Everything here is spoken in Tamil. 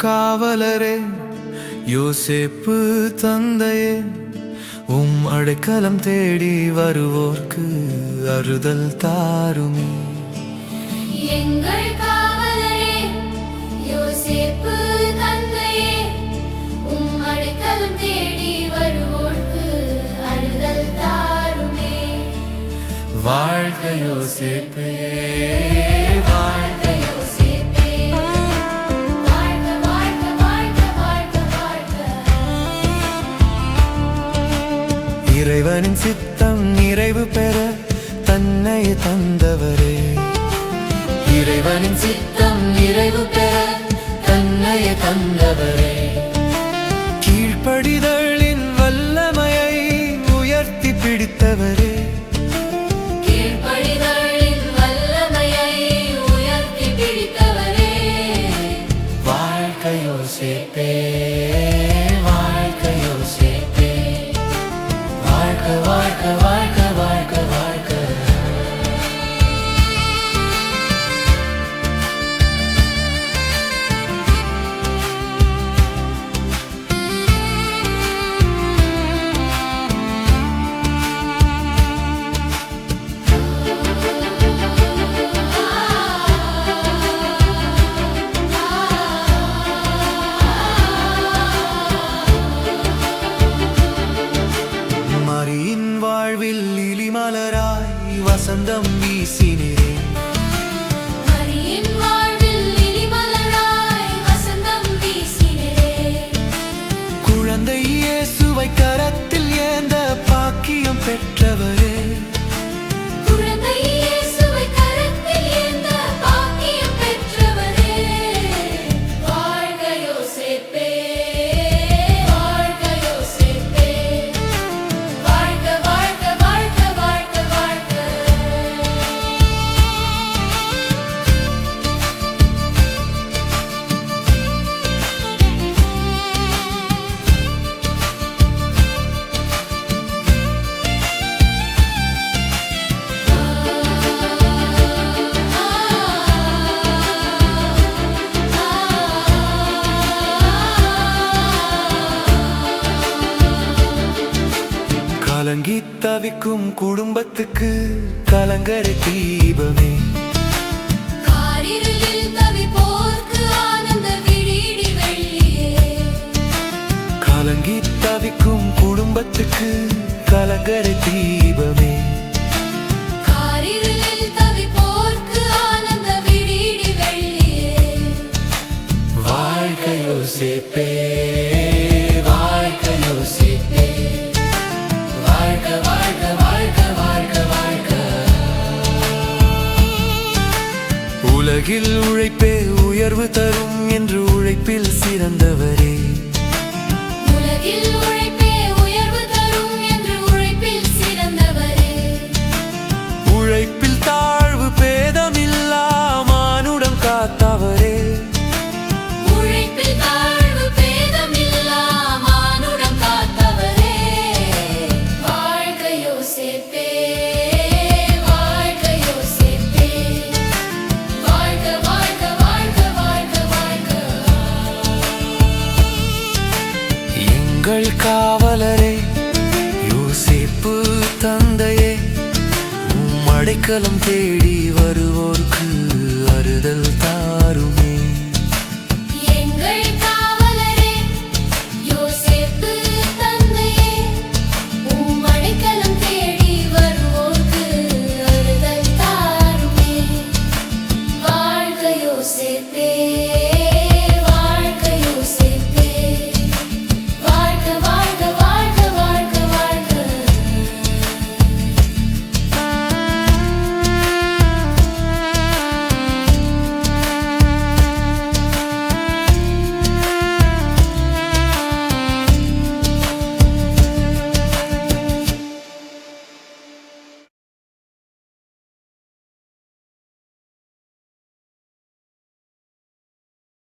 காவலரே யோசேப்பு தந்தையே, அடைக்கலம் தேடி வருவோர்க்கு அறுதல் தாருமே. எங்கள் காவலரே யோசேப்பு தந்தையே, அடைக்கலம் தேடி வருவோர்க்கு அறுதல் தாருமே. வாழ்க யோசேப்பே, வாழ்க யோசேப்பே, வாழ்க வாழ்க வாழ்க வாழ்க வாழ்க. இறைவனின் சித்தம் நிறைவு பெற தன்னை தந்தவரே, இறைவனின் சித்தம் நிறைவு பெற தன்னை தந்தவரே, கீழ்ப்படிதலின் வல்லமையை உயர்த்தி பிடித்தவரே, கீழ்ப்படிதலின் வல்லமையை உயர்த்தி பிடித்தவரே. வாழ்க யோசேப்பே, வாழ்க யோசேப்பே, வாழ்க வாழ்க வாழ்க வாழ்க வாழ்க. மரியின் வாழ்வில் இலிமலராய் வசந்தம் வீசினீரே, மரியின் வாழ்வில் இனிமலராய் வசந்தம் வீசினரே, குழந்தை இயேசுவை கரத்தில் ஏந்த பாக்கியம் பெற்றவரே, குழந்தை இயேசுவை கரத்தில் ஏந்த பாக்கியம் பெற்றவரே. வாழ்க யோசேப்பே, வாழ்க யோசேப்பே, வாழ்க வாழ்க வாழ்க வாழ்க வாழ்க. கலங்கி தவிக்கும் குடும்பத்துக்கு கலங்கரை தீபமே, காரிருளில் தவிப்போர்க்கு ஆனந்த விடிடி வெள்ளியே, கலங்கி தவிக்கும் குடும்பத்துக்கு கலங்கரை தீபமே, காரிருளில் தவிப்போர்க்கு ஆனந்த விடிடி வெள்ளியே. வாழ்க யோசேப்பே, வாழ்க யோசேப்பே, வாழ்க வாழ்க வாழ்க வாழ்க வாழ்க. உலகில் உழைப்பே உயர்வு தரும் என்று உழைப்பில் சிறந்தவரே, உலகில் உழைப்பே உயர்வு தரும் என்று உழைப்பில் சிறந்தவரே, உழைப்பில் தாழ்வு பேதமில்லா மானுடம் காத்தவரே, உழைப்பில் தாழ்வு பேதமில்லா மானுடம் காத்தவரே. வாழ்க யோசேப்பே, வாழ்க யோசேப்பே, வாழ்க வாழ்க வாழ்க வாழ்க வாழ்க. எங்கள் காவலரே யோசேப்பு தந்தையே, அடைக்கலம் தேடி